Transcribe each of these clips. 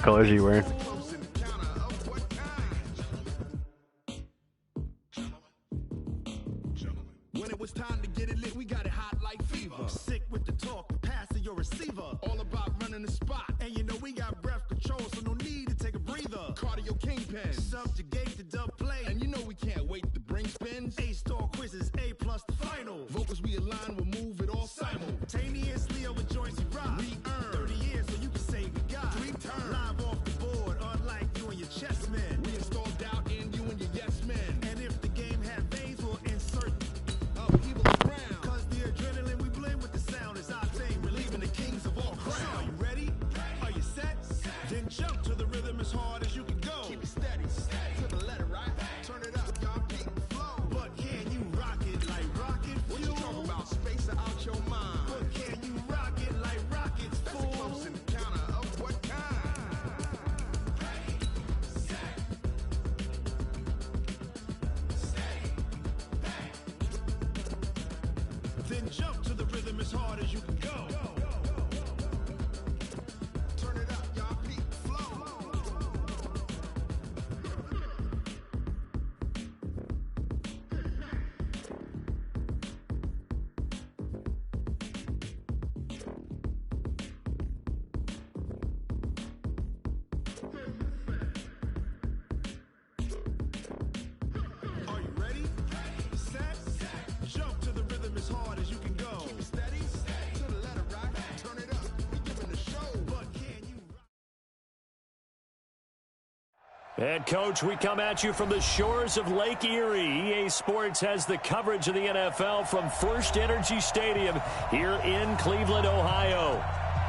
colors are you wearing? When it was time to get it lit, we got it hot like fever. Sick with the talk, passing your receiver. All about running the spot. And you know we got breath control, so no need to take a breather. Cardio kingpin, subjugate the dub play. And you know we can't wait to bring spins. A-star quizzes, A+ the final. Vocals we align, we'll move it all simultaneously over joints we rock. We earn 30 years so you can say we got 3 turns. Live off the board, unlike you and your chess men. We install doubt in you and your yes men. And if the game had veins, we'll insert upheaval around. Cause the adrenaline we blend with the sound is our thing. Relieving the kings of all crowns. Are you ready? Are you set? Then jump to the rhythm as hard as you can go. Keep it steady, to the letter, right? Turn it up, y'all, keep the flow. But can you rock it like rocket fuel? What you talking about? Space out your mind. But can you rock it like rockets, fool? That's a close encounter of what kind? Then jump to the rhythm as hard as you can go. Turn it up, y'all, peak flow. Are you ready? Set. Jump to the rhythm as hard as you can go. Keep it steady, to the letter, right? Turn it up, we giving the show. But can you And, Coach, we come at you from the shores of Lake Erie. EA Sports has the coverage of the NFL from First Energy Stadium here in Cleveland, Ohio.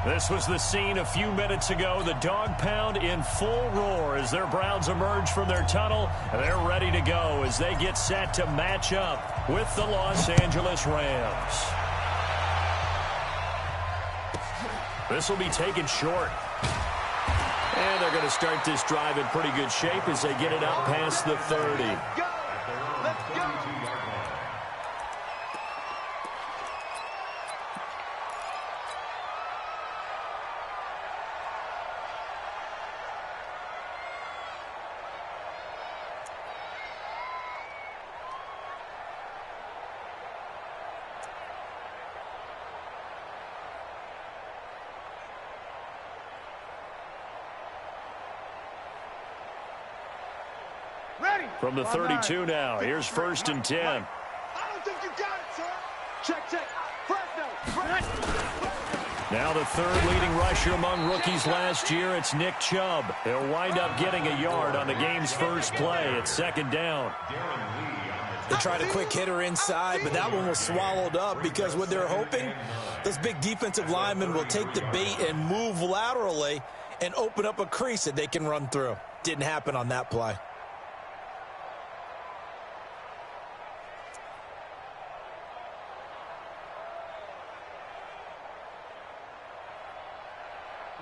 This was the scene a few minutes ago. The dog pound in full roar as their Browns emerge from their tunnel. They're ready to go as they get set to match up with the Los Angeles Rams. This will be taken short. And they're going to start this drive in pretty good shape as they get it out past the 30. Let's go. Ready. From the 32 now, here's 1st and 10. I don't think you got it, sir. Check. Fresno. Now the third leading rusher among rookies last year, it's Nick Chubb. He'll wind up getting a yard on the game's first play. It's 2nd down. They tried a quick hitter inside, but that one was swallowed up because what they're hoping, those big defensive linemen will take the bait and move laterally and open up a crease that they can run through. Didn't happen on that play.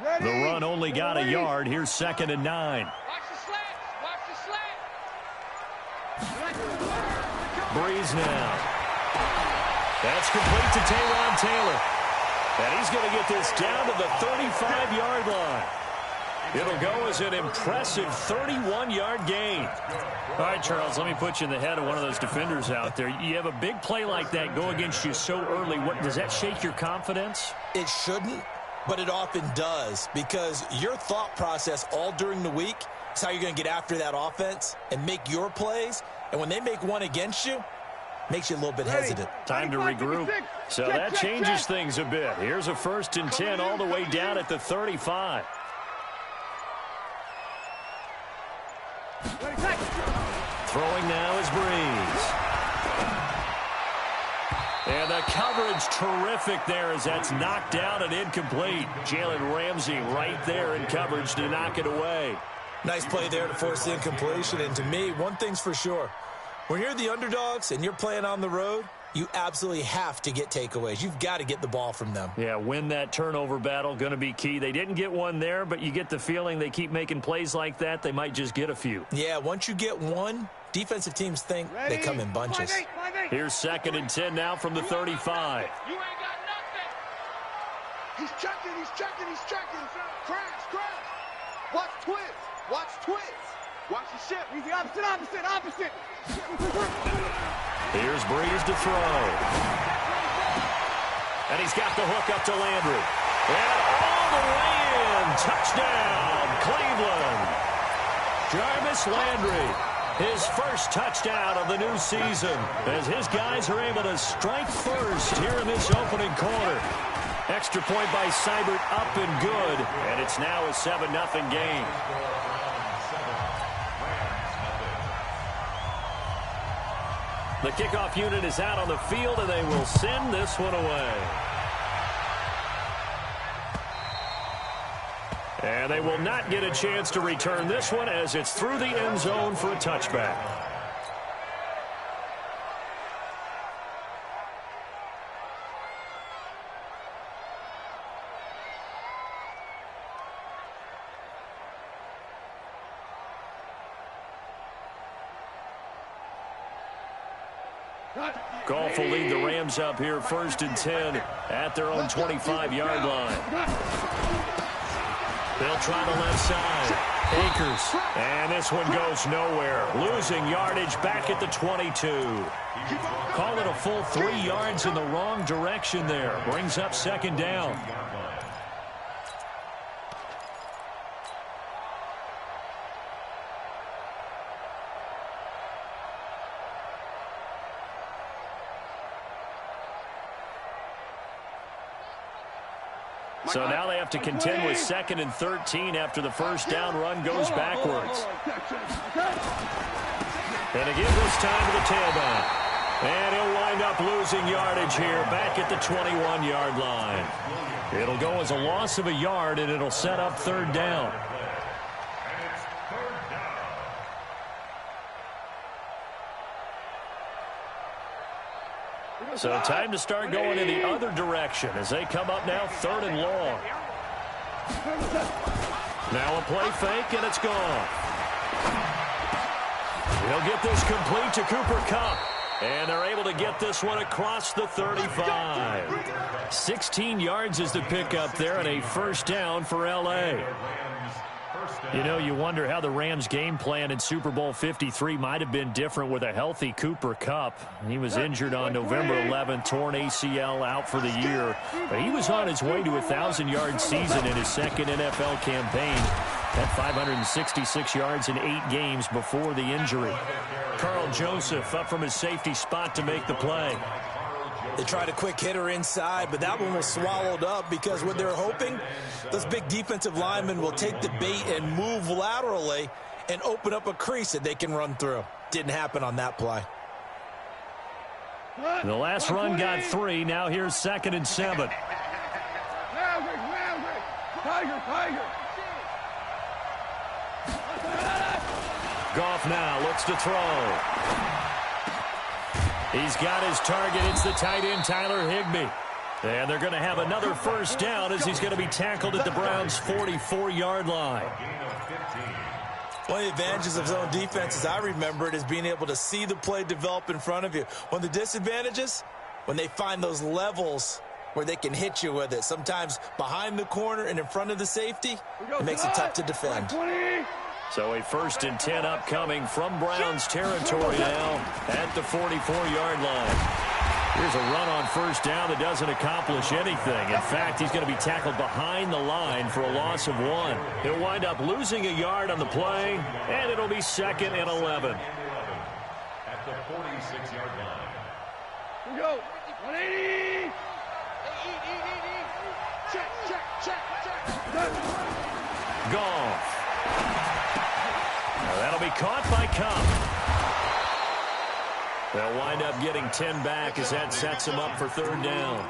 Ready. The run only got a yard. Here's 2nd and 9. Watch the slant. Breeze now. That's complete to Taywan Taylor. And he's going to get this down to the 35-yard line. It'll go as an impressive 31-yard gain. All right, Charles, let me put you in the head of one of those defenders out there. You have a big play like that go against you so early. What does that shake your confidence? It shouldn't, but it often does because your thought process all during the week is how you're going to get after that offense and make your plays. And when they make one against you, makes you a little bit hesitant. Time to regroup. So that changes things a bit. Here's a 1st and 10 all the way down at the 35. Throwing now is Breeze. And the coverage terrific there as that's knocked down and incomplete. Jalen Ramsey right there in coverage to knock it away. Nice play there to force the incompletion. And to me, one thing's for sure. When you're the underdogs and you're playing on the road, you absolutely have to get takeaways. You've got to get the ball from them. Yeah, win that turnover battle, going to be key. They didn't get one there, but you get the feeling they keep making plays like that, they might just get a few. Yeah, once you get one, defensive teams think they come in bunches. Here's 2nd and 10 now from the 35. You ain't got nothing. He's checking. Crash. Watch twist. Watch twist. Watch the ship. Easy, opposite. Here's Breeze to throw. And he's got the hook up to Landry. And all the way in. Touchdown, Cleveland. Jarvis Landry, his first touchdown of the new season, as his guys are able to strike first here in this opening quarter. Extra point by Seibert, up and good, and it's now a 7-0 game. The kickoff unit is out on the field, and they will send this one away. And they will not get a chance to return this one as it's through the end zone for a touchback. Goff will lead the Rams up here 1st and 10 at their own 25-yard line. They'll try the left side. Akers. And this one goes nowhere. Losing yardage back at the 22. Call it a full 3 yards in the wrong direction there. Brings up 2nd down. So now they have to contend with 2nd and 13 after the first down run goes backwards. And again this time to the tailback. And he'll wind up losing yardage here back at the 21-yard line. It'll go as a loss of a yard, and it'll set up 3rd down. So time to start going in the other direction as they come up now 3rd and long. Now a play fake, and it's gone. He'll get this complete to Cooper Kupp. And they're able to get this one across the 35. 16 yards is the pickup there, and a 1st down for L.A. You know, you wonder how the Rams' game plan in Super Bowl 53 might have been different with a healthy Cooper Kupp. He was injured on November 11th, torn ACL, out for the year. But he was on his way to a 1,000-yard season in his 2nd NFL campaign. Had 566 yards in 8 games before the injury. Carl Joseph up from his safety spot to make the play. They tried a quick hitter inside, but that one was swallowed up because what they're hoping, those big defensive linemen will take the bait and move laterally and open up a crease that they can run through. Didn't happen on that play. The last run got 3. Now here's 2nd and 7. Goff now looks to throw. He's got his target. It's the tight end, Tyler Higbee. And they're going to have another 1st down as he's going to be tackled at the Browns' 44-yard line. One of the advantages of zone defense, as I remember it, is being able to see the play develop in front of you. One of the disadvantages, when they find those levels where they can hit you with it. Sometimes behind the corner and in front of the safety, it makes it tough to defend. So a 1st and 10 upcoming from Browns territory now at the 44-yard line. Here's a run on 1st down that doesn't accomplish anything. In fact, he's going to be tackled behind the line for a loss of 1. He'll wind up losing a yard on the play, and it'll be 2nd and 11. At the 46-yard line. Here we go. 180. Check. Goff. Now that'll be caught by Kupp. They'll wind up getting 10 back as that sets him up for 3rd down.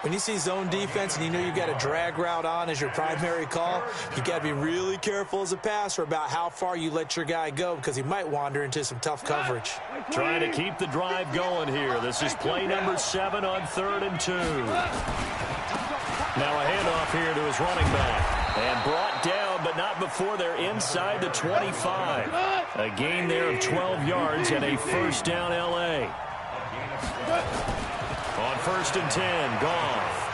When you see zone defense and you know you've got a drag route on as your primary call, you've got to be really careful as a passer about how far you let your guy go because he might wander into some tough coverage. Trying to keep the drive going here. This is play number 7 on 3rd and 2. Now a handoff here to his running back. And brought down, but not before they're inside the 25. A gain there of 12 yards and a 1st down L.A. On 1st and 10, Goff.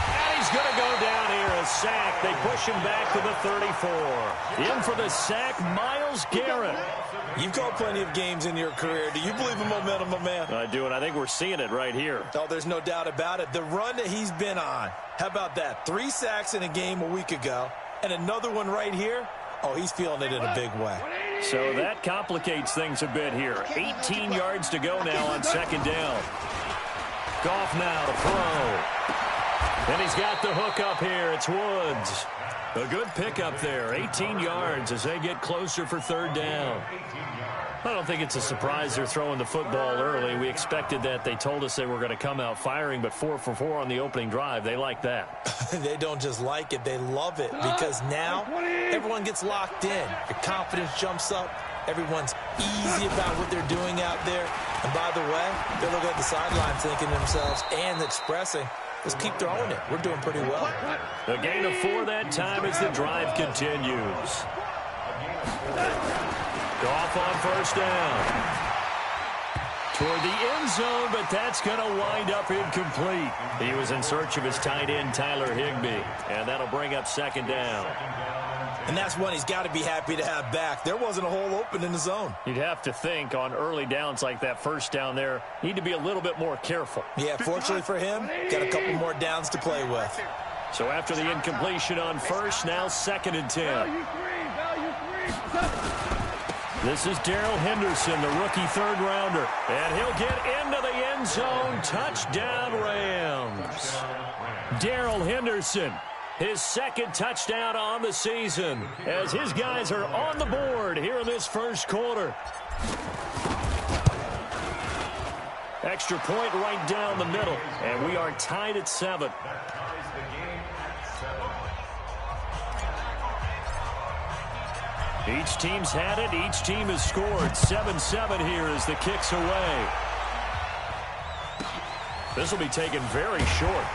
And he's going to go down here a sack. They push him back to the 34. In for the sack, Myles Garrett. You've called plenty of games in your career. Do you believe in momentum, my man? I do, and I think we're seeing it right here. Oh, there's no doubt about it. The run that he's been on, how about that? 3 sacks in a game a week ago, and another one right here. Oh, he's feeling it in a big way. So that complicates things a bit here. 18 yards to go now on second down. Goff now to throw. And he's got the hook up here. It's Woods. A good pickup there. 18 yards as they get closer for third down. I don't think it's a surprise they're throwing the football early. We expected that. They told us they were going to come out firing, but 4 for 4 on the opening drive. They like that. They don't just like it. They love it because now everyone gets locked in. Your confidence jumps up. Everyone's easy about what they're doing out there. And by the way, they're looking at the sideline thinking to themselves and expressing, let's keep throwing it. We're doing pretty well. A gain of 4 that time as the drive continues. Goff on first down. Toward the end zone, but that's going to wind up incomplete. He was in search of his tight end, Tyler Higbee, and that'll bring up second down. And that's one he's got to be happy to have back. There wasn't a hole open in the zone. You'd have to think on early downs like that first down there, need to be a little bit more careful. Yeah, fortunately for him, got a couple more downs to play with. So after the incompletion on first, now second and 10. This is Darrell Henderson, the rookie third-rounder. And he'll get into the end zone. Touchdown, Rams. Darrell Henderson, his second touchdown on the season, as his guys are on the board here in this first quarter. Extra point right down the middle, and we are tied at 7. Each team's had it. Each team has scored. 7-7 here as the kick's away. This will be taken very short.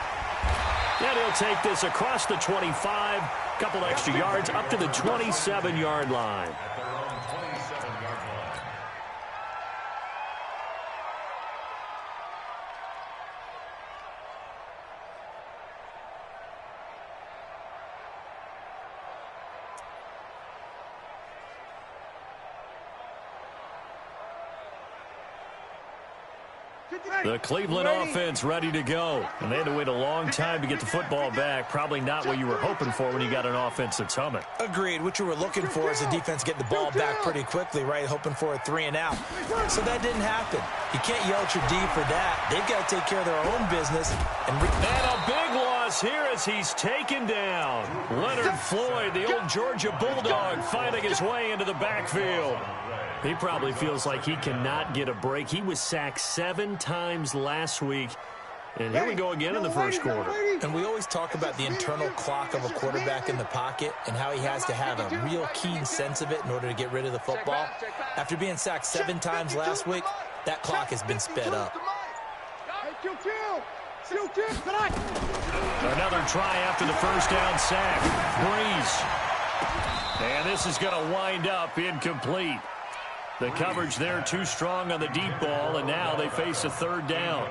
And he'll take this across the 25. Couple extra yards up to the 27-yard line. The Cleveland offense ready to go. And they had to wait a long time to get the football back. Probably not what you were hoping for when you got an offense that's humming. Agreed. What you were looking for is the defense getting the ball back pretty quickly, right? Hoping for a 3 and out. So that didn't happen. You can't yell at your D for that. They've got to take care of their own business. And a big loss here as he's taken down. Leonard Floyd, the old Georgia Bulldog, finding his way into the backfield. He probably feels like he cannot get a break. He was sacked 7 times last week. And here we go again in the first quarter. And we always talk about the internal clock of a quarterback in the pocket and how he has to have a real keen sense of it in order to get rid of the football. After being sacked 7 times last week, that clock has been sped up. Another try after the first down sack. Breeze. And this is going to wind up incomplete. The coverage there too strong on the deep ball, and now they face a third down.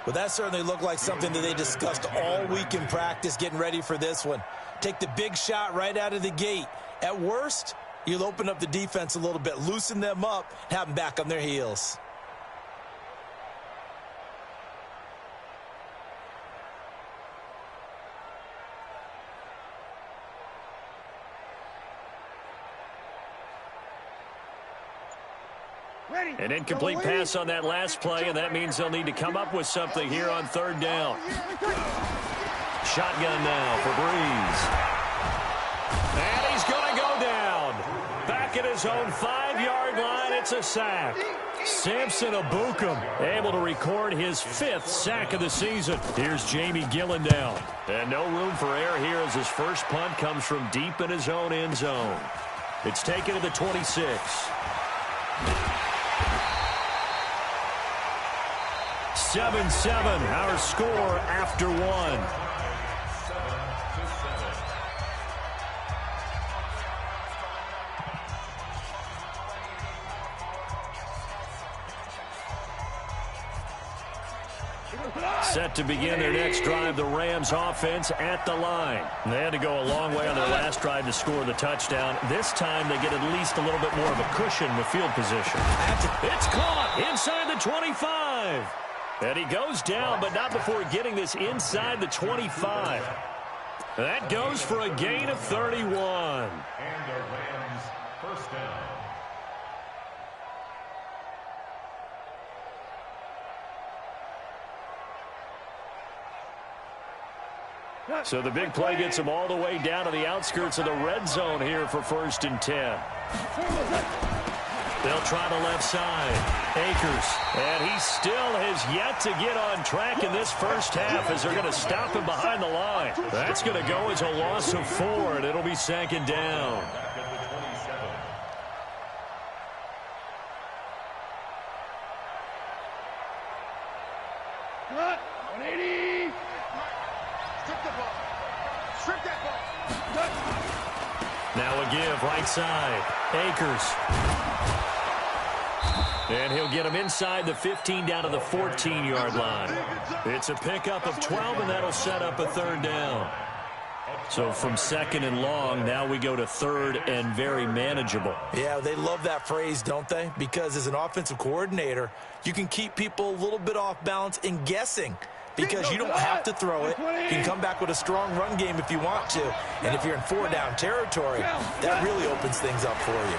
Well, that certainly looked like something that they discussed all week in practice getting ready for this one. Take the big shot right out of the gate. At worst, you'll open up the defense a little bit, loosen them up, have them back on their heels. An incomplete pass on that last play, and that means they'll need to come up with something here on third down. Shotgun now for Breeze. And he's going to go down. Back at his own 5-yard line, it's a sack. Samson Abukum able to record his 5th sack of the season. Here's Jamie Gillen down. And no room for error here as his first punt comes from deep in his own end zone. It's taken to the 26. 7-7, our score after 1. set to begin their next drive. The Rams offense at the line. They had to go a long way on their last drive to score the touchdown. This time they get at least a little bit more of a cushion with field position. It's caught inside the 25. And he goes down, but not before getting this inside the 25. That goes for a gain of 31. And the Rams first down. So the big play gets them all the way down to the outskirts of the red zone here for 1st and 10. They'll try the left side. Akers. And he still has yet to get on track in this first half as they're going to stop him behind the line. That's going to go as a loss of 4, and it'll be 2nd down. Cut. 180. Strip the ball. Strip that ball. Now a give right side. Akers. And he'll get him inside the 15 down to the 14-yard line. It's a pickup of 12, and that'll set up a 3rd down. So from 2nd and long, now we go to 3rd and very manageable. Yeah, they love that phrase, don't they? Because as an offensive coordinator, you can keep people a little bit off balance and guessing. Because you don't have to throw it. You can come back with a strong run game if you want to. And if you're in 4-down territory, that really opens things up for you.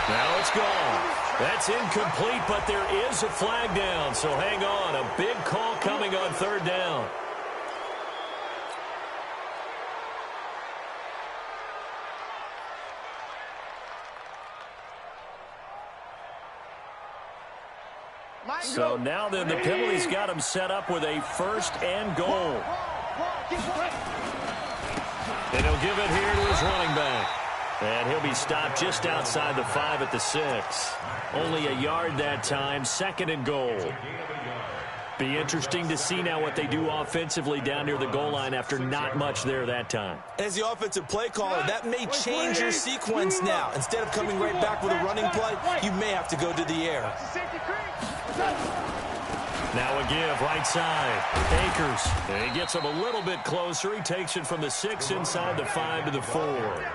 Now it's gone. That's incomplete, but there is a flag down. So hang on. A big call coming on 3rd down. So now then the penalty's got him set up with a 1st and goal. And he'll give it here to his running back. And he'll be stopped just outside the 5 at the 6. Only a yard that time, 2nd and goal. Be interesting to see now what they do offensively down near the goal line after not much there that time. As the offensive play caller, that may change your sequence now. Instead of coming right back with a running play, you may have to go to the air. Now a give right side. Akers. And he gets him a little bit closer. He takes it from the 6 inside the 5 to the 4.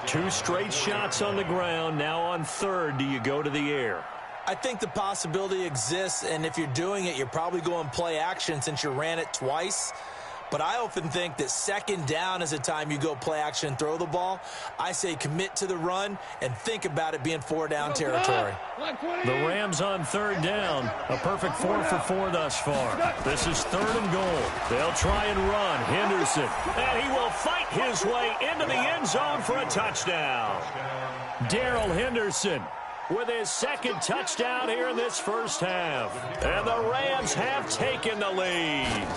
2 straight shots on the ground. Now on 3rd, do you go to the air? I think the possibility exists, and if you're doing it, you're probably going play action since you ran it twice. But I often think that 2nd down is the time you go play action and throw the ball. I say commit to the run and think about it being 4-down territory. The Rams on 3rd down. A perfect 4 for 4 thus far. This is 3rd and goal. They'll try and run. Henderson. And he will fight his way into the end zone for a touchdown. Darrell Henderson with his 2nd touchdown here in this first half. And the Rams have taken the lead.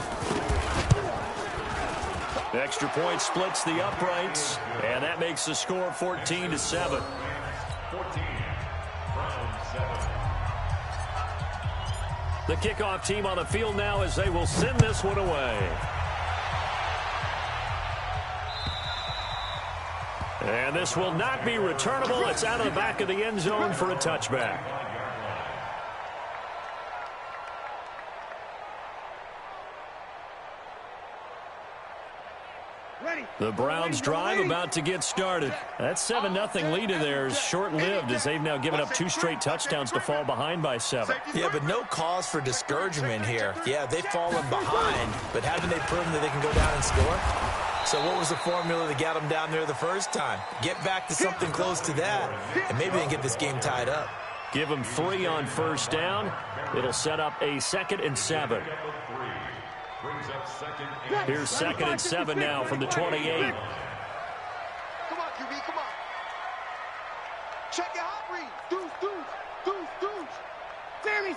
Extra point splits the uprights, and that makes the score 14-7. 14, round 7. The kickoff team on the field now as they will send this one away. And this will not be returnable. It's out of the back of the end zone for a touchback. The Browns drive about to get started. That 7-0 lead of theirs short-lived as they've now given up 2 straight touchdowns to fall behind by 7. Yeah, but no cause for discouragement here. Yeah, they've fallen behind, but haven't they proven that they can go down and score? So what was the formula that got them down there the first time? Get back to something close to that, and maybe they can get this game tied up. Give them 3 on 1st down. It'll set up a 2nd and 7. Here's 2nd and 7 now from the 28. Come on, QB, come on. Check your hot read. Deuce.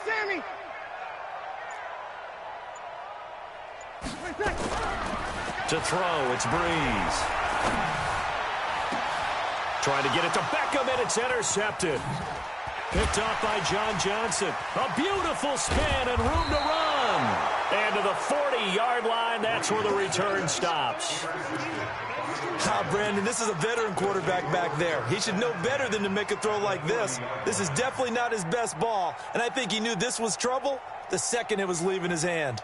Sammy. To throw, it's Breeze. Trying to get it to Beckham, and it's intercepted. Picked off by John Johnson. A beautiful spin and room to run. And to the 40-yard line, that's where the return stops. Brandon, this is a veteran quarterback back there. He should know better than to make a throw like this. This is definitely not his best ball, and I think he knew this was trouble the second it was leaving his hand.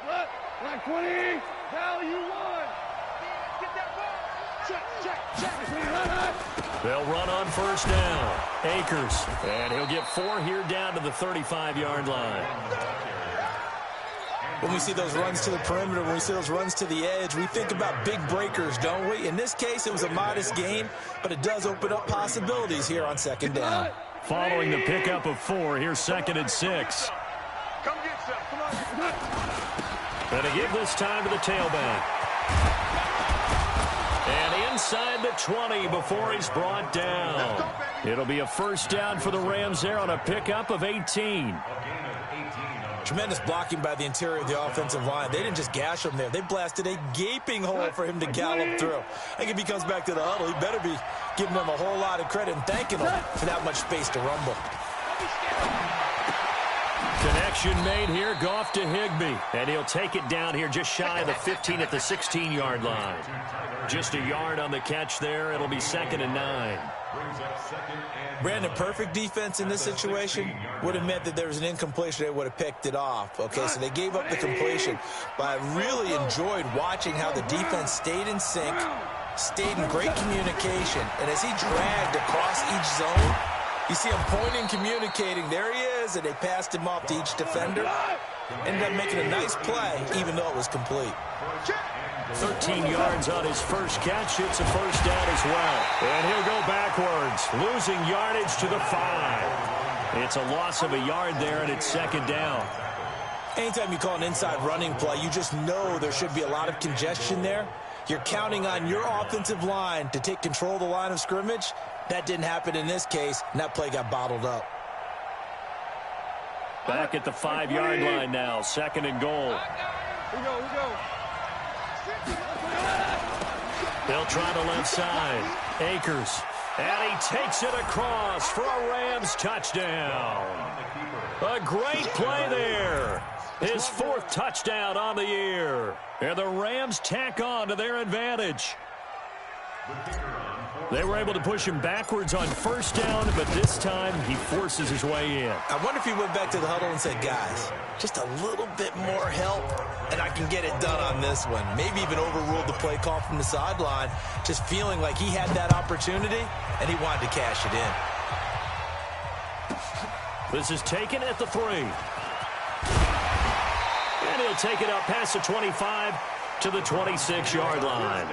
Black 20, hell you won. Get that ball. Check. They'll run on first down. Akers, and he'll get 4 here down to the 35-yard line. When we see those runs to the perimeter, when we see those runs to the edge, we think about big breakers, don't we? In this case, it was a modest gain, but it does open up possibilities here on second down. Following the pickup of 4, here's 2nd and 6. Come get some. Come on. And to give this time to the tailback. And inside the 20 before he's brought down. It'll be a first down for the Rams there on a pickup of 18. Tremendous blocking by the interior of the offensive line. They didn't just gash him there. They blasted a gaping hole for him to gallop through. I think if he comes back to the huddle, he better be giving them a whole lot of credit and thanking them for that much space to rumble. Connection made here, Goff to Higbee. And he'll take it down here just shy of the 15 at the 16-yard line. Just a yard on the catch there. It'll be 2nd and 9. Brandon, perfect defense in this situation would have meant that there was an incompletion. They would have picked it off. Okay, so they gave up the completion. But I really enjoyed watching how the defense stayed in sync, stayed in great communication. And as he dragged across each zone, you see him pointing, communicating. There he is, and they passed him off to each defender. Ended up making a nice play, even though it was complete. 13 yards on his first catch. It's a first down as well. And he'll go backwards, losing yardage to the 5. It's a loss of a yard there, and it's 2nd down. Anytime you call an inside running play, you just know there should be a lot of congestion there. You're counting on your offensive line to take control of the line of scrimmage. That didn't happen in this case, and that play got bottled up. Back at the 5-yard line now, 2nd and goal. We go. They'll try the left side. Akers. And he takes it across for a Rams touchdown. A great play there. His 4th touchdown on the year. And the Rams tack on to their advantage. They were able to push him backwards on first down, but this time he forces his way in. I wonder if he went back to the huddle and said, guys, just a little bit more help, and I can get it done on this one. Maybe even overruled the play call from the sideline, just feeling like he had that opportunity, and he wanted to cash it in. This is taken at the 3. And he'll take it up past the 25 to the 26-yard line.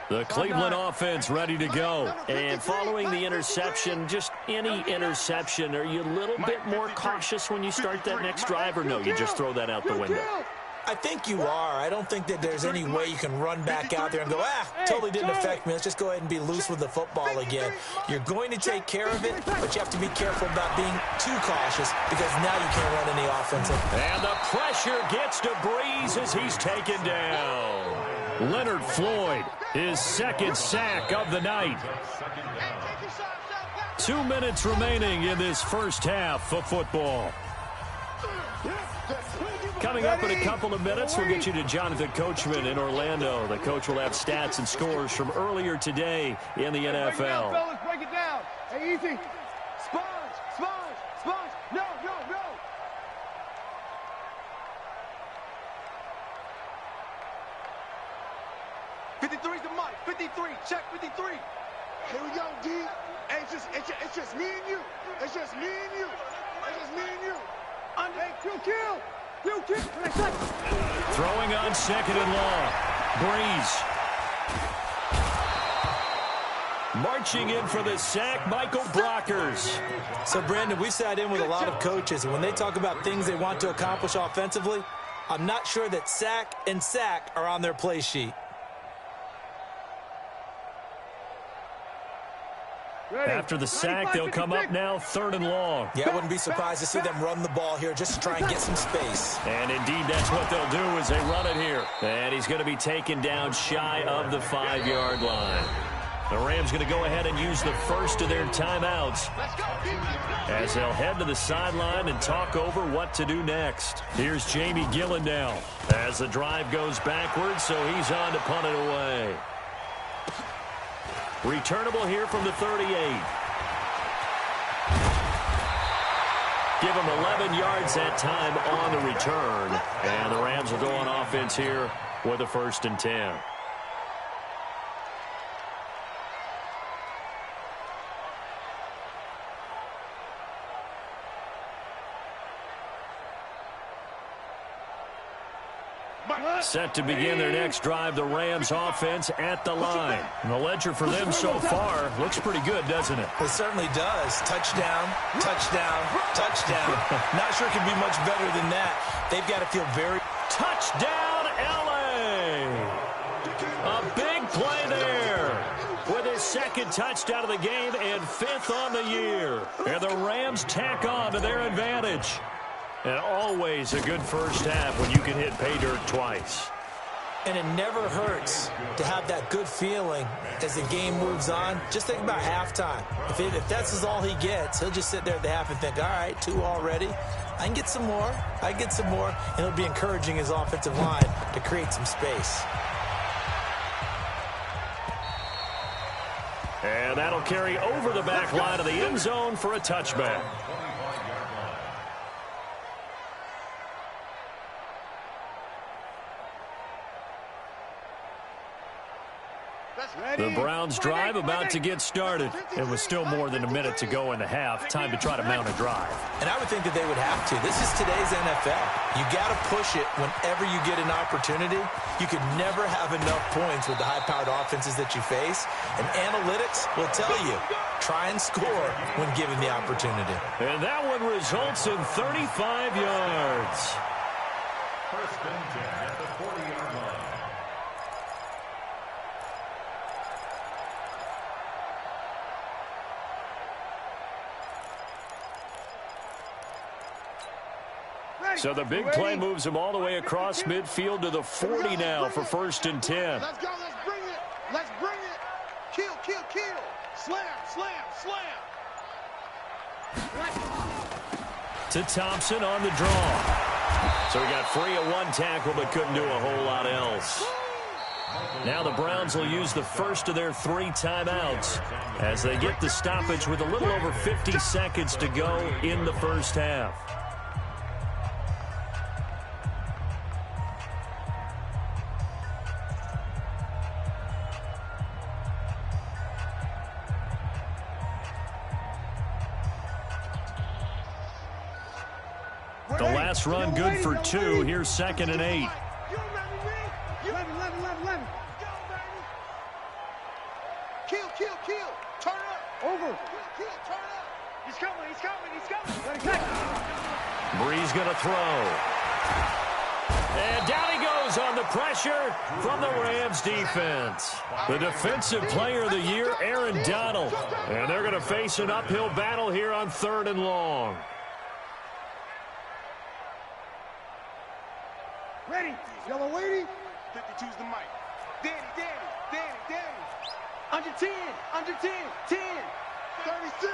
The Cleveland offense ready to go. And following the interception, just any interception, are you a little bit more cautious when you start that next drive, or no, you just throw that out the window? I think you are. I don't think that there's any way you can run back out there and go, totally didn't affect me. Let's just go ahead and be loose with the football again. You're going to take care of it, but you have to be careful about being too cautious because now you can't run any offensive. And the pressure gets to Breeze as he's taken down. Leonard Floyd, his 2nd sack of the night. 2 minutes remaining in this first half of football. Coming up in a couple of minutes, we'll get you to Jonathan Coachman in Orlando. The coach will have stats and scores from earlier today in the NFL. Break it down, fellas. Break it down. Hey, easy. Sponge. No. 53's the mic. 53. Check 53. Here we go, D. Hey, it's just me and you. It's just me and you. Hey, kill. Throwing on 2nd and long. Breeze. Marching in for the sack, Michael Brockers. So, Brandon, we sat in with a lot of coaches, and when they talk about things they want to accomplish offensively, I'm not sure that sack and sack are on their play sheet. After the sack, they'll come up now 3rd and long. Yeah, I wouldn't be surprised to see them run the ball here just to try and get some space. And indeed, that's what they'll do as they run it here. And he's going to be taken down shy of the 5-yard line. The Rams going to go ahead and use the first of their timeouts as they'll head to the sideline and talk over what to do next. Here's Jamie Gillen now as the drive goes backwards, so he's on to punt it away. Returnable here from the 38. Give him 11 yards that time on the return. And the Rams will go on offense here with a 1st and 10. Set to begin their next drive, the Rams offense at the line. And the ledger for them so far looks pretty good, doesn't it? It certainly does. Touchdown, touchdown, touchdown. Not sure it can be much better than that. They've got to feel very... Touchdown, L.A. A big play there with his 2nd touchdown of the game and 5th on the year. And the Rams tack on to their advantage. And always a good first half when you can hit pay dirt twice. And it never hurts to have that good feeling as the game moves on. Just think about halftime. If that's all he gets, he'll just sit there at the half and think, all right, 2 already. I can get some more. I can get some more. And he'll be encouraging his offensive line to create some space. And that'll carry over the back line of the end zone for a touchback. The Browns drive about to get started. It was still more than a minute to go in the half. Time to try to mount a drive. And I would think that they would have to. This is today's NFL. You got to push it whenever you get an opportunity. You could never have enough points with the high-powered offenses that you face. And analytics will tell you, try and score when given the opportunity. And that one results in 35 yards. 1st and 10 at the 40-yard line. So the big play moves him all the way across midfield to the 40 now for 1st and 10. Let's go. Let's bring it. Let's bring it. Kill, kill, kill. Slam, slam, slam. To Thompson on the draw. So he got free of 1 tackle but couldn't do a whole lot else. Now the Browns will use the first of their 3 timeouts as they get the stoppage with a little over 50 seconds to go in the first half. The last run good for 2. Here's 2nd and 8. Kill, kill, kill. Turn up. Over. Kill, kill, turn up. He's coming, he's coming, he's coming. Breeze going to throw. And down he goes on the pressure from the Rams defense. The defensive player of the year, Aaron Donald. And they're going to face an uphill battle here on 3rd and long. Ready. Yellow waiting. 52's the mic. Danny. Under 10. 10. 36.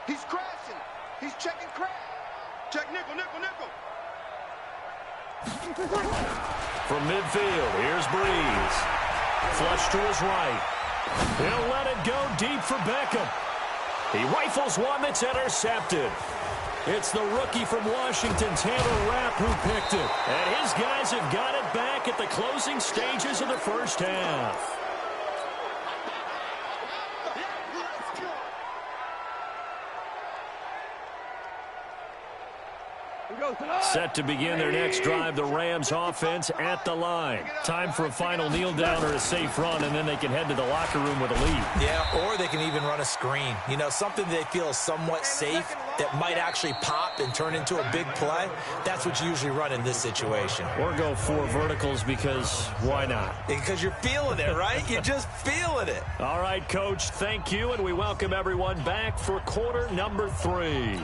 He's crashing. He's checking crash. Check nickel. From midfield, here's Breeze. Flush to his right. He'll let it go deep for Beckham. He rifles one that's intercepted. It's the rookie from Washington, Taylor Rapp, who picked it. And his guys have got it back at the closing stages of the first half. Set to begin their next drive, the Rams offense at the line. Time for a final kneel down or a safe run, and then they can head to the locker room with a lead. Yeah, or they can even run a screen. You know, something they feel is somewhat safe that might actually pop and turn into a big play, that's what you usually run in this situation. Or go 4 verticals because why not? Because you're feeling it, right? You're just feeling it. All right, Coach, thank you, and we welcome everyone back for quarter number 3.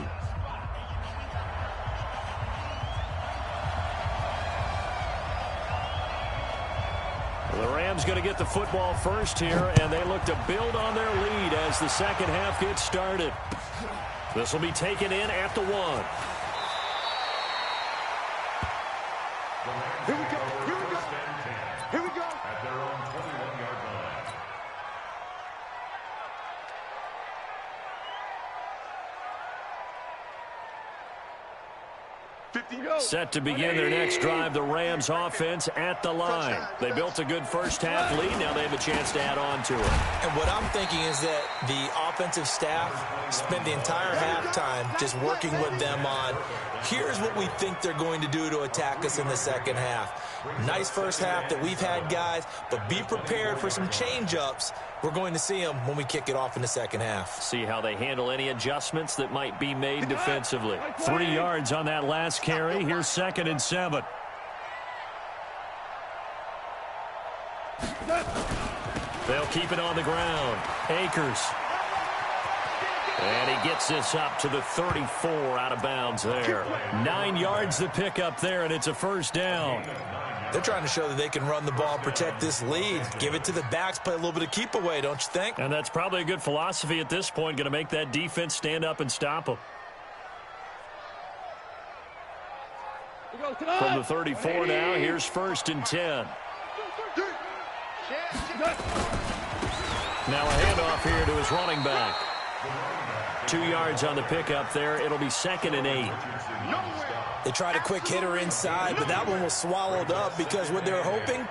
The Rams going to get the football first here, and they look to build on their lead as the second half gets started. This will be taken in at the 1. Here we go. Here we go. Here we go. At their own 21-yard line. Set to begin their next drive, the Rams offense at the line. They built a good first half lead. Now they have a chance to add on to it. And what I'm thinking is that the offensive staff spent the entire halftime just working with them on, here's what we think they're going to do to attack us in the second half. Nice first half that we've had, guys, but be prepared for some change-ups. We're going to see them when we kick it off in the second half. See how they handle any adjustments that might be made defensively. 3 yards on that last carry. Here's 2nd and 7. They'll keep it on the ground. Akers. And he gets this up to the 34 out of bounds there. 9 yards to pick up there, and it's a first down. They're trying to show that they can run the ball and protect this lead. Give it to the backs, play a little bit of keep away, don't you think? And that's probably a good philosophy at this point, going to make that defense stand up and stop them. From the 34 now, here's 1st and 10. Now a handoff here to his running back. 2 yards on the pickup there. It'll be 2nd and 8. They tried a quick hitter inside, but that one was swallowed up because what they're hoping,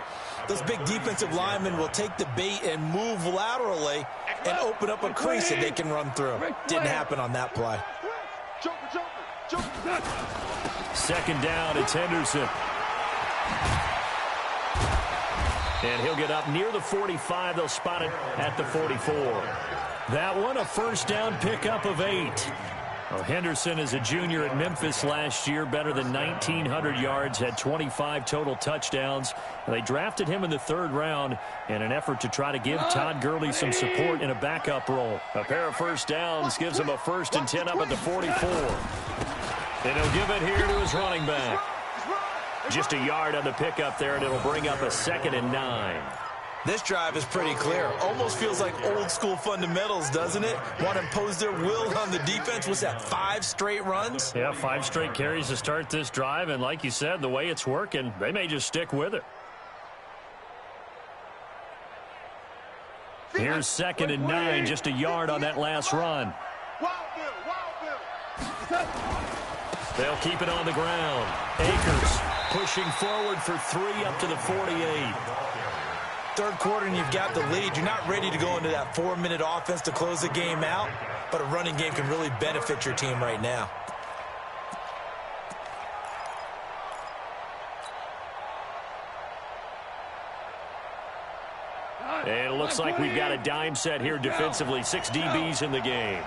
those big defensive linemen will take the bait and move laterally and open up a crease that they can run through. Didn't happen on that play. 2nd down, it's Henderson. And he'll get up near the 45. They'll spot it at the 44. That one, a first down pickup of 8. Well, Henderson is a junior at Memphis last year, better than 1,900 yards, had 25 total touchdowns. They drafted him in the 3rd round in an effort to try to give Todd Gurley some support in a backup role. A pair of first downs gives him a 1st and 10 up at the 44. And he'll give it here to his running back. Just a yard on the pickup there, and it'll bring up a 2nd and 9. This drive is pretty clear. Almost feels like old school fundamentals, doesn't it? Want to impose their will on the defense. Was that 5 straight runs? Yeah, 5 straight carries to start this drive. And like you said, the way it's working, they may just stick with it. Here's 2nd and 9, just a yard on that last run. They'll keep it on the ground. Akers pushing forward for 3 up to the 48. 3rd quarter and you've got the lead. You're not ready to go into that 4-minute offense to close the game out, but a running game can really benefit your team right now. And it looks like we've got a dime set here defensively. 6 DBs in the game.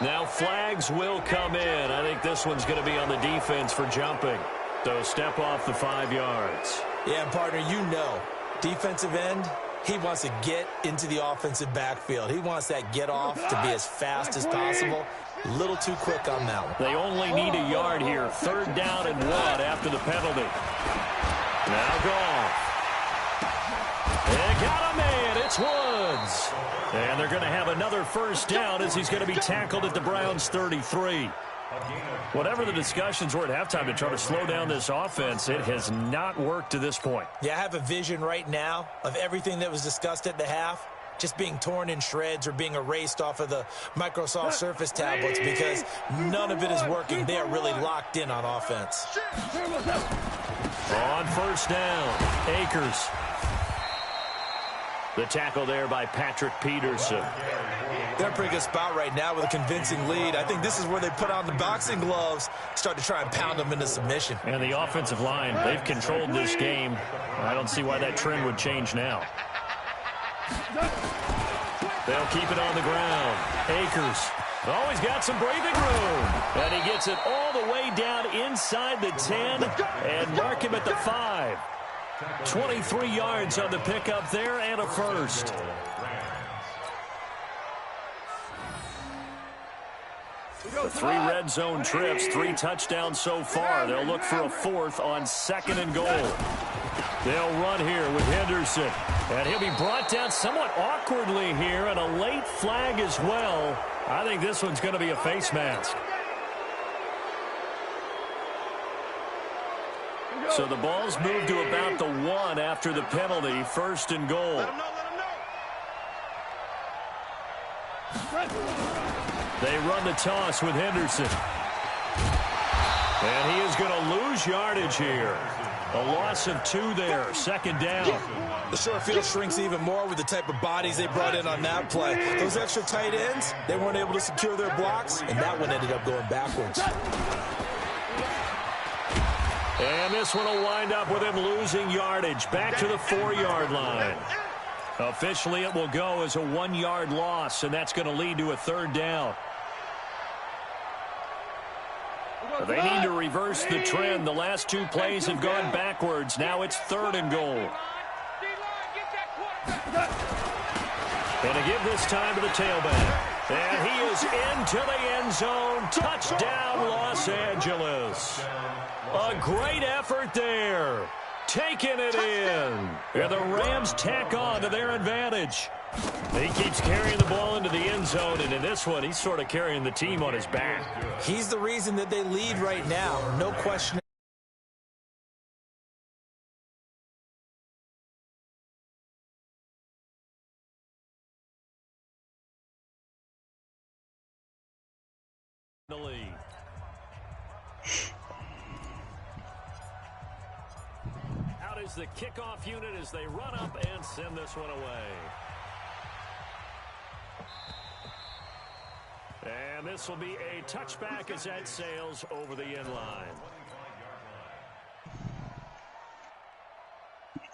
Now flags will come in. I think this one's going to be on the defense for jumping. So step off the 5 yards. Yeah, partner, you know, defensive end, he wants to get into the offensive backfield. He wants that get off to be as fast as possible. A little too quick on that one. They only need a yard here. 3rd down and 1 after the penalty. Now Goff. They got a man. It's Woods. And they're going to have another first down as he's going to be tackled at the Browns' 33. Whatever the discussions were at halftime to try to slow down this offense, it has not worked to this point. Yeah, I have a vision right now of everything that was discussed at the half just being torn in shreds or being erased off of the Microsoft Surface tablets because none of it is working. They are really locked in on offense. On first down, Akers. The tackle there by Patrick Peterson. They're in a pretty good spot right now with a convincing lead. I think this is where they put on the boxing gloves, start to try and pound them into submission. And the offensive line, they've controlled this game. I don't see why that trend would change now. They'll keep it on the ground. Akers Oh, he's got some breathing room. And he gets it all the way down inside the 10 and mark him at the 5. 23 yards on the pickup there and a first. The 3 red zone trips, 3 touchdowns so far. They'll look for a 4th on 2nd and goal. They'll run here with Henderson. And he'll be brought down somewhat awkwardly here, and a late flag as well. I think this one's going to be a face mask. So the ball's moved to about the 1 after the penalty. 1st and goal. They run the toss with Henderson. And he is going to lose yardage here. A loss of 2 there. 2nd down. The short field shrinks even more with the type of bodies they brought in on that play. Those extra tight ends, they weren't able to secure their blocks, and that one ended up going backwards. And this one will wind up with him losing yardage. Back to the 4-yard line. Officially, it will go as a 1-yard loss, and that's going to lead to a 3rd down. They need to reverse the trend. The last 2 plays have gone backwards. Now it's 3rd and goal. And to give this time to the tailback. And he is into the end zone. Touchdown, Los Angeles. A great effort there. Taking it in. And the Rams tack on to their advantage. He keeps carrying the ball into the end zone, and in this one, he's sort of carrying the team on his back. He's the reason that they lead right now. No question. The lead. Out is the kickoff unit as they run up and send this one away. And this will be a touchback as that sails over the end line.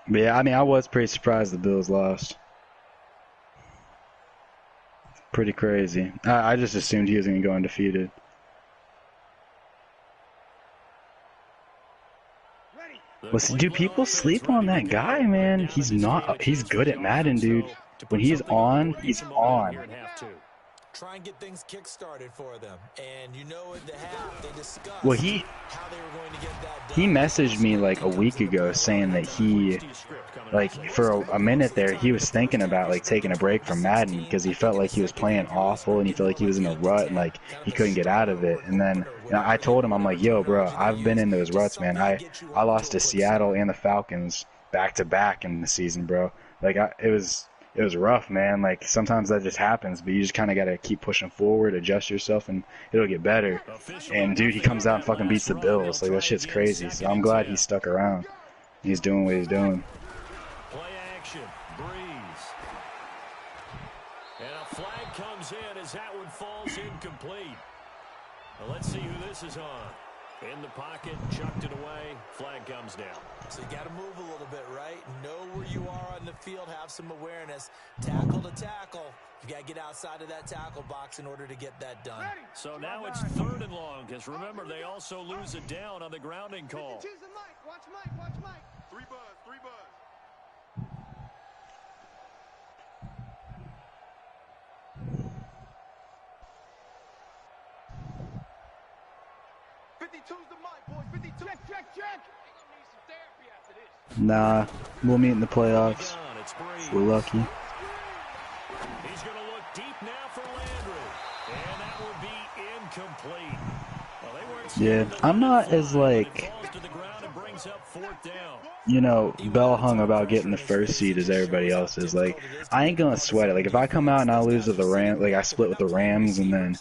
Yeah, I mean, I was pretty surprised the Bills lost. Pretty crazy. I just assumed he was going to go undefeated. Do people sleep on that guy, man? He's not. He's good at Madden, dude. When he's on, he's on. Try and get things kick-started for them. And you know at the half, they discussed Well, how they were going to get that done. he messaged me like a week ago saying that he, like, for a minute there, he was thinking about, like, taking a break from Madden because he felt like he was playing awful and he felt like he was in a rut and, like, he couldn't get out of it. And then I told him, I'm like, yo, bro, I've been in those ruts, man. I lost to Seattle and the Falcons back-to-back in the season, bro. Like, it was rough, man. Like, sometimes that just happens, but you just kind of got to keep pushing forward, adjust yourself, and it'll get better. And, dude, he comes out and fucking beats the Bills. Like, that shit's crazy. So I'm glad he stuck around. He's doing what he's doing. Play action. Breeze. And a flag comes in as that one falls incomplete. Well, let's see who this is on. In the pocket, chucked it away. Flag comes down. So you got to move a little bit, right? Know where you are on the field, have some awareness. Tackle to tackle. You got to get outside of that tackle box in order to get that done. So now it's 3rd and long, because remember, they also lose it down on the grounding call. Watch Mike, watch Mike. 3 buzz. 52's the mic, boys. 52. Check. Nah, we'll meet in the playoffs. We're lucky. He's going to look deep now for Landry. And that will be incomplete. Well, they weren't Yeah, I'm not as, like, you know, bell hung about getting the first seed as everybody else is. Like, I ain't gonna sweat it. Like, if I come out and I lose to the Rams, like, I split with the Rams, and then,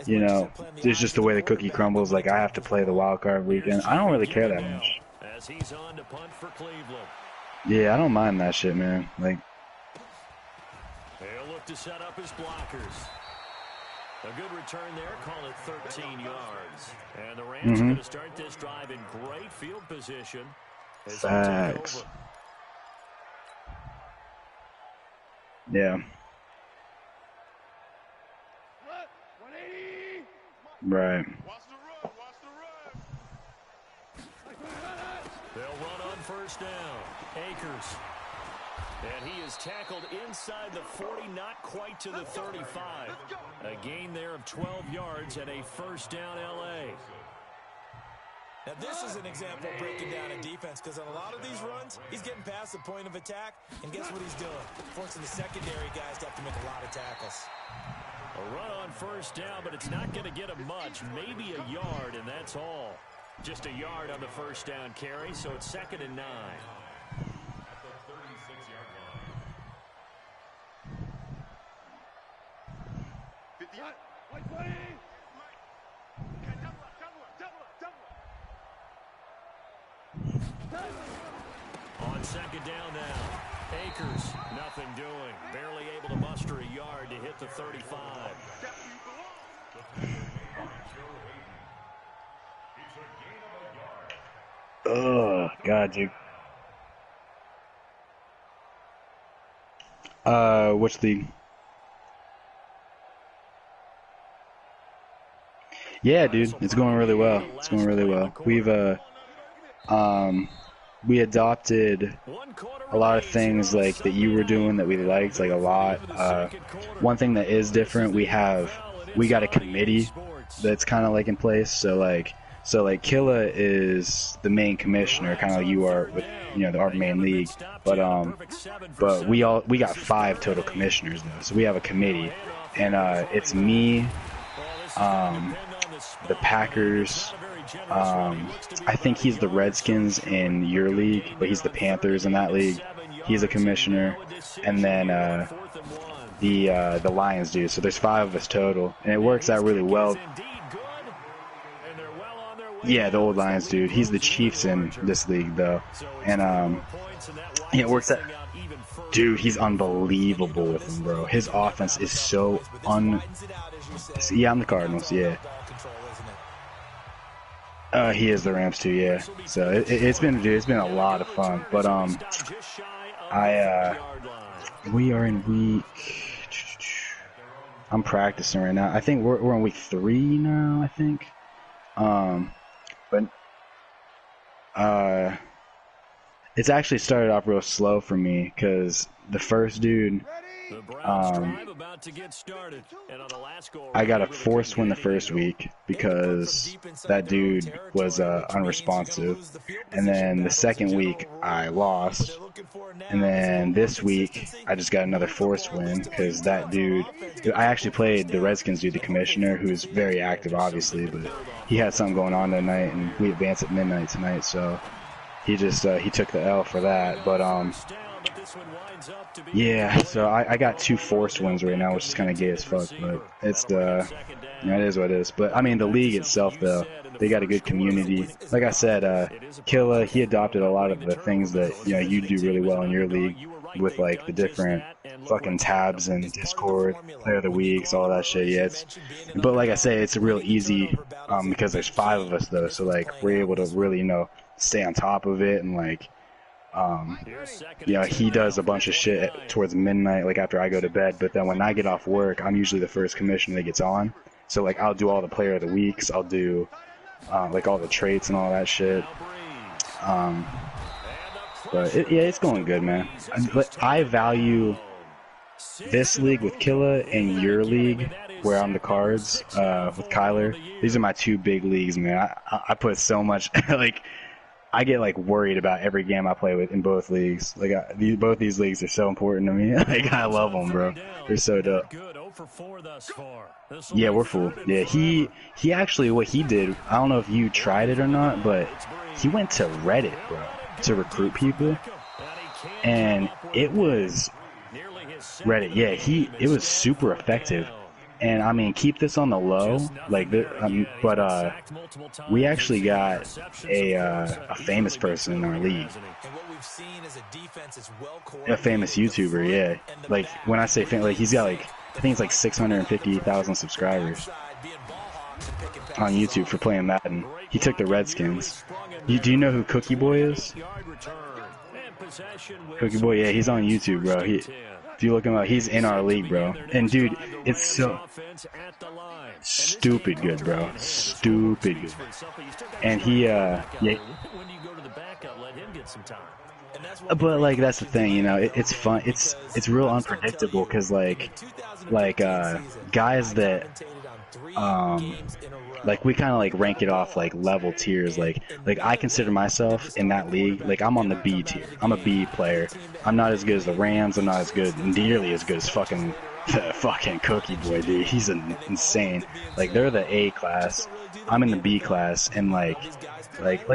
you know, it's just the way the cookie crumbles. Like, I have to play the wild card weekend. I don't really care that much. As he's on to punt for Cleveland. Yeah, I don't mind that shit, man. Like, He'll look to set up his blockers. A good return there, call it 13 yards. And the Rams are going to start this drive in great field position. Facts. Yeah. Right. They'll run on first down. Akers. And he is tackled inside the 40, not quite to the 35. A gain there of 12 yards and a first down L.A. Now, this is an example of breaking down a defense, because on a lot of these runs, he's getting past the point of attack, and guess what he's doing? Forcing the secondary guys to have to make a lot of tackles. A run on first down, but it's not going to get him much. Maybe a yard, and that's all. Just a yard on the first down carry, so it's 2nd and 9. At the 36-yard line. 50-yard. White play. On 2nd down now. Akers, nothing doing. Barely able to muster a yard to hit the 35. Oh, God, dude. Which league? Yeah, dude, it's going really well. It's going really well. We adopted a lot of things like that you were doing that we liked, like a lot. One thing that is different, we got a committee that's kind of like in place. So like Killa is the main commissioner, kind of like you are with our main league. But we got 5 total commissioners though. So we have a committee, and it's me, the Packers. I think he's the Redskins in your league, but he's the Panthers in that league. He's a commissioner, and then the Lions do. So there's 5 of us total, and it works out really well. Yeah, the old Lions dude. He's the Chiefs in this league though, and it works out. Dude, he's unbelievable with him, bro. His offense is so Yeah, I'm the Cardinals. Yeah. He is the Rams too, yeah. So it's been a lot of fun. But we are in week. I'm practicing right now. I think we're on week 3 now. I think. But it's actually started off real slow for me because the first dude. I got a forced win the first week because that dude was unresponsive, and then the second week I lost, and then this week I just got another forced win because that dude. I actually played the Redskins dude, the commissioner, who's very active, obviously, but he had something going on that night, and we advanced at midnight tonight, so he just he took the L for that, but yeah, so I got 2 forced wins right now, which is kind of gay as fuck, but it's it is what it is. But I mean, the league itself though, they got a good community. Like I said, Killa, he adopted a lot of the things that you do really well in your league with like the different fucking tabs and Discord, player of the weeks, all that shit. Yeah, but like I say, it's real easy because there's 5 of us though, so like we're able to really stay on top of it, and like he does a bunch of shit towards midnight, like after I go to bed, but then when I get off work, I'm usually the first commissioner that gets on, so like I'll do all the player of the weeks, I'll do like all the traits and all that shit, but it's going good, man. But I value this league with Killa and your league where I'm the cards with Kyler. These are my 2 big leagues, man. I put so much like I get like worried about every game I play with in both leagues. Like both these leagues are so important to me. Like I love them, bro. They're so dope. Yeah, we're full. Yeah, he actually, what he did, I don't know if you tried it or not, but he went to Reddit, bro, to recruit people, and it was Reddit. Yeah, it was super effective. And I mean, keep this on the low, like, but we actually got a famous person in our league, a famous YouTuber. Yeah, like when I say famous, like he's got like I think it's like 650,000 subscribers on YouTube for playing Madden. He took the Redskins. Do you know who Cookie Boy is? Cookie Boy, yeah, he's on YouTube, bro. If you look him up, he's in our league, bro. And dude, it's so stupid good, bro. Stupid good. And he, yeah. But like that's the thing, you know, it's fun. It's real unpredictable because like guys that like we kind of like rank it off like level tiers. Like I consider myself in that league, like I'm on the B tier. I'm a B player. I'm not as good as the Rams. I'm not as good, nearly as good as fucking Cookie Boy, dude. He's insane. Like they're the A class. I'm in the B class, and like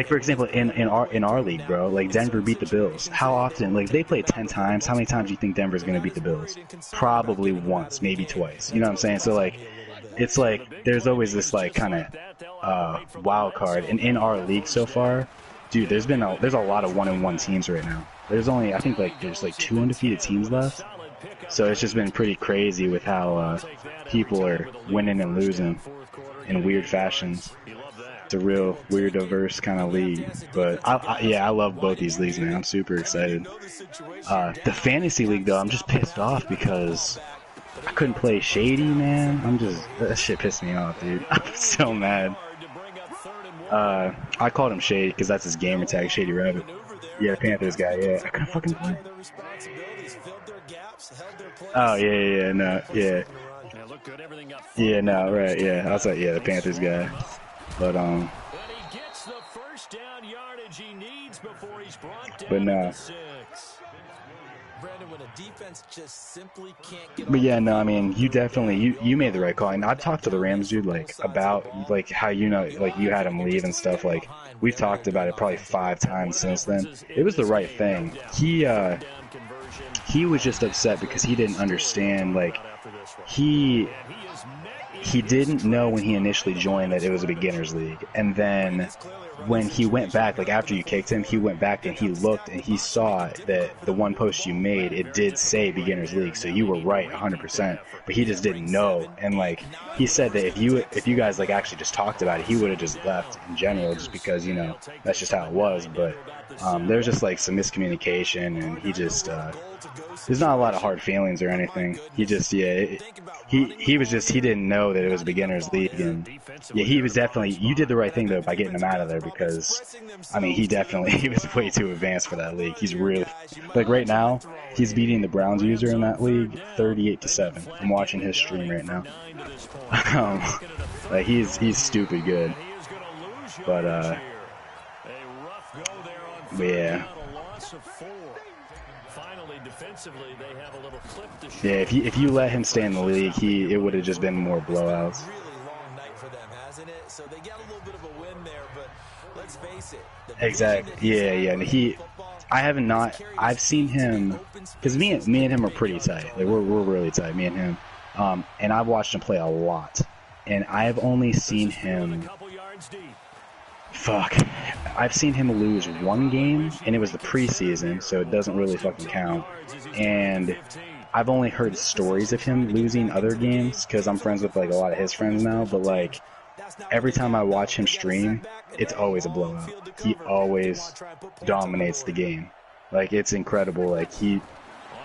for example, in our league, bro. Like Denver beat the Bills. How often? Like they played 10 times. How many times do you think Denver's gonna beat the Bills? Probably once, maybe twice. You know what I'm saying? So like, it's like there's always this like kind of wild card. And in our league so far, dude, there's a lot of 1-1 teams right now. There's only I think like there's like 2 undefeated teams left. So it's just been pretty crazy with how people are winning and losing in weird fashions. It's a real weird, diverse kind of league. But I love both these leagues, man. I'm super excited. The fantasy league, though, I'm just pissed off because I couldn't play Shady, man. That shit pissed me off, dude. I'm so mad. I called him Shady because that's his gamer tag, Shady Rabbit. Yeah, the Panthers guy. Yeah, I couldn't fucking play. Oh yeah, no, yeah. Yeah, no, right, yeah. I was like, yeah, the Panthers guy. But no. But yeah, no, I mean, you definitely you made the right call, and I've talked to the Rams dude like about like how you had him leave and stuff. Like we've talked about it probably 5 times since then. It was the right thing. He was just upset because he didn't understand. Like he didn't know when he initially joined that it was a beginners league, and then when he went back, like after you kicked him, he went back and he looked and he saw that the one post you made, it did say beginners league, so you were right 100%, but he just didn't know. And like he said that if you guys like actually just talked about it, he would have just left in general, just because, you know, that's just how it was. But there's just like some miscommunication, and he just there's not a lot of hard feelings or anything. He just he didn't know that it was a beginners league. And yeah, he was definitely, you did the right thing though by getting him out of there, because I mean he was way too advanced for that league. He's really, like right now he's beating the Browns user in that league 38-7. I'm watching his stream right now. Like he's stupid good. But yeah. Yeah, if you let him stay in the league, it would have just been more blowouts. Exactly. Yeah. And I've seen him, because me and him are pretty tight. Like we're really tight, me and him. And I've watched him play a lot, and I've only seen him. I've seen him lose 1 game, and it was the preseason, so it doesn't really fucking count. And I've only heard stories of him losing other games, because I'm friends with like a lot of his friends now. But like every time I watch him stream, it's always a blowout. He always dominates the game. Like it's incredible. Like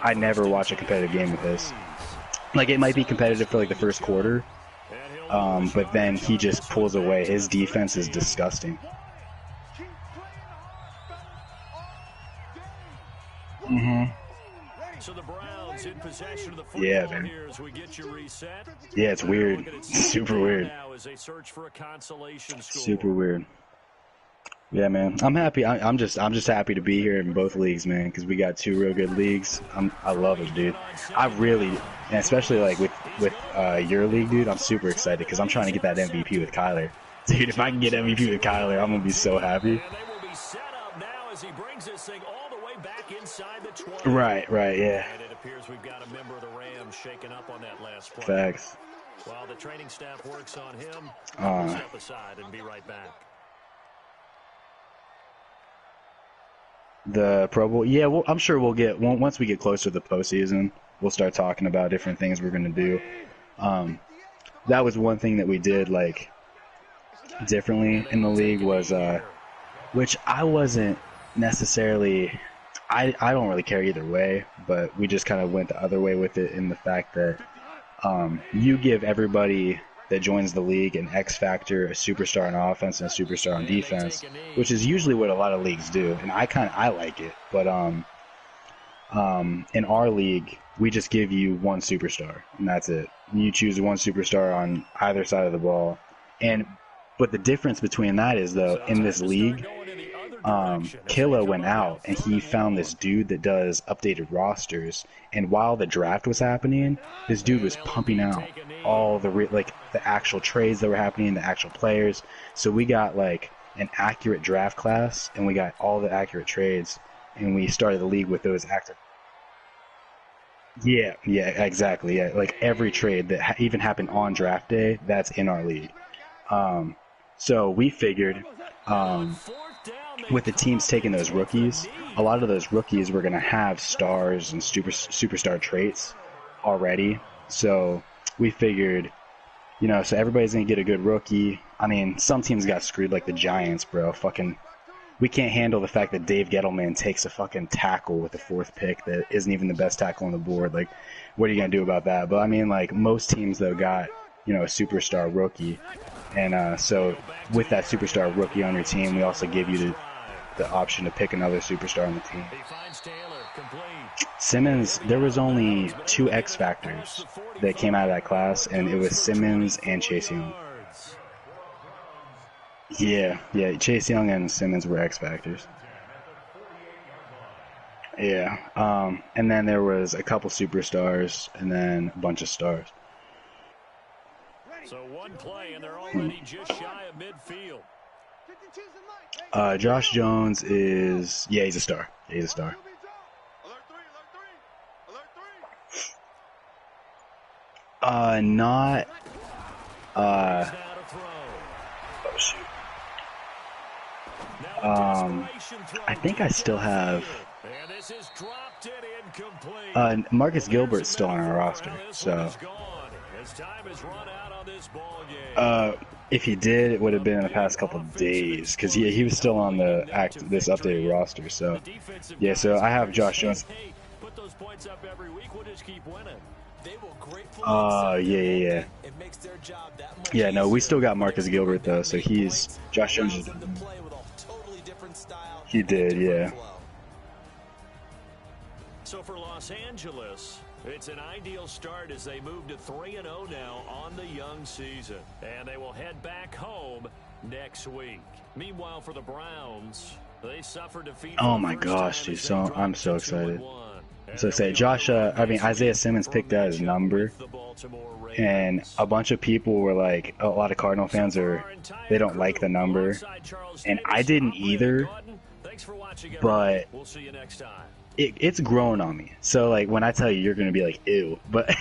I never watch a competitive game with this. Like it might be competitive for like the first quarter. But then he just pulls away. His defense is disgusting. Yeah, man. Yeah, it's weird. Super weird. Super weird. Yeah, man. I'm happy. I'm just happy to be here in both leagues, man, because we got 2 real good leagues. I love it, dude. I really, and especially like with your league, dude. I'm super excited because I'm trying to get that MVP with Kyler. Dude, if I can get MVP with Kyler, I'm gonna be so happy. Right, yeah. And it appears we've got a member of the Rams shaken up on that last play. Facts. While the training staff works on him, we'll step aside and be right back. The Pro Bowl, yeah. Well, I'm sure we'll get once we get closer to the postseason, we'll start talking about different things we're gonna do. That was one thing that we did like differently in the league was, which I wasn't necessarily. I don't really care either way, but we just kind of went the other way with it in the fact that you give everybody that joins the league an X factor, a superstar on offense, and a superstar on defense, which is usually what a lot of leagues do, and I like it. But in our league, we just give you one superstar, and that's it. You choose one superstar on either side of the ball, but the difference between that is, though, in this league, Killa went out and he found this dude that does updated rosters, and while the draft was happening, this dude was pumping out all the actual trades that were happening, the actual players. So we got like an accurate draft class, and we got all the accurate trades, and we started the league with those active. Yeah, exactly. Yeah, like every trade that even happened on draft day, that's in our league. So we figured, with the teams taking those rookies, a lot of those rookies were going to have stars and superstar traits already. So we figured, so everybody's going to get a good rookie. I mean, some teams got screwed, like the Giants, bro. We can't handle the fact that Dave Gettleman takes a fucking tackle with the 4th pick that isn't even the best tackle on the board. Like, what are you going to do about that? But, I mean, like, most teams, though, got, a superstar rookie. And so with that superstar rookie on your team, we also give you the option to pick another superstar on the team. Simmons, there was only 2 X factors that came out of that class, and it was Simmons and Chase Young. Yeah, Chase Young and Simmons were X factors. Yeah, and then there was a couple superstars, and then a bunch of stars. So one play, and they're already just shy of midfield. Josh Jones is, he's a star. He's a star. Not, oh shoot. I think I still have, Marcus Gilbert's still on our roster, so. If he did, it would have been in the past couple of days, because he was still on this updated roster. So yeah, so I have Josh Jones. Yeah, no, we still got Marcus Gilbert though, so Josh Jones. He did, yeah. So for Los Angeles, it's an ideal start as they move to 3-0 now on the young season. And they will head back home next week. Meanwhile, for the Browns, they suffered defeat. Oh my gosh, dude. I'm so excited. So say Isaiah Simmons picked out his number, and a bunch of people were like, a lot of Cardinal fans they don't like the number, and I didn't either, but it's grown on me. So like when I tell you, you're gonna be like, ew, but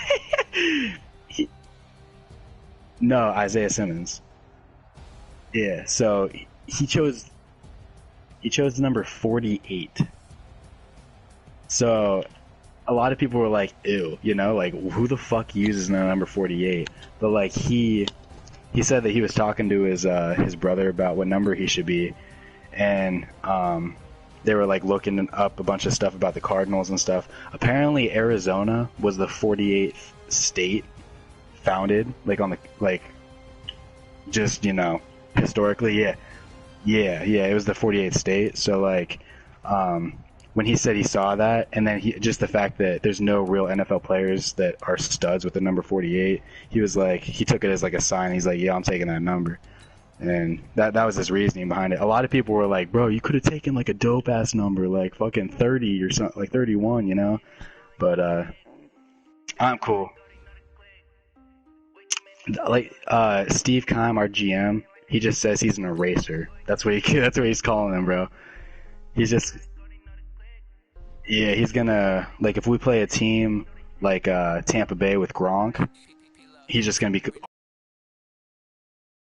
no, Isaiah Simmons. Yeah, so he chose the number 48. So a lot of people were like, ew, like who the fuck uses the number 48? But like he said that he was talking to his brother about what number he should be, and they were like looking up a bunch of stuff about the Cardinals and stuff. Apparently Arizona was the 48th state founded, like on the historically, yeah, it was the 48th state. So like when he said he saw that, and then just the fact that there's no real NFL players that are studs with the number 48, he was like, he took it as like a sign. He's like, yeah, I'm taking that number. And that was his reasoning behind it. A lot of people were like, bro, you could have taken like a dope ass number, like fucking 30 or something, like 31, But I'm cool. Like Steve Keim, our GM, he just says he's an eraser. That's what he's calling him, bro. He's gonna, like, if we play a team like Tampa Bay with Gronk, he's just gonna be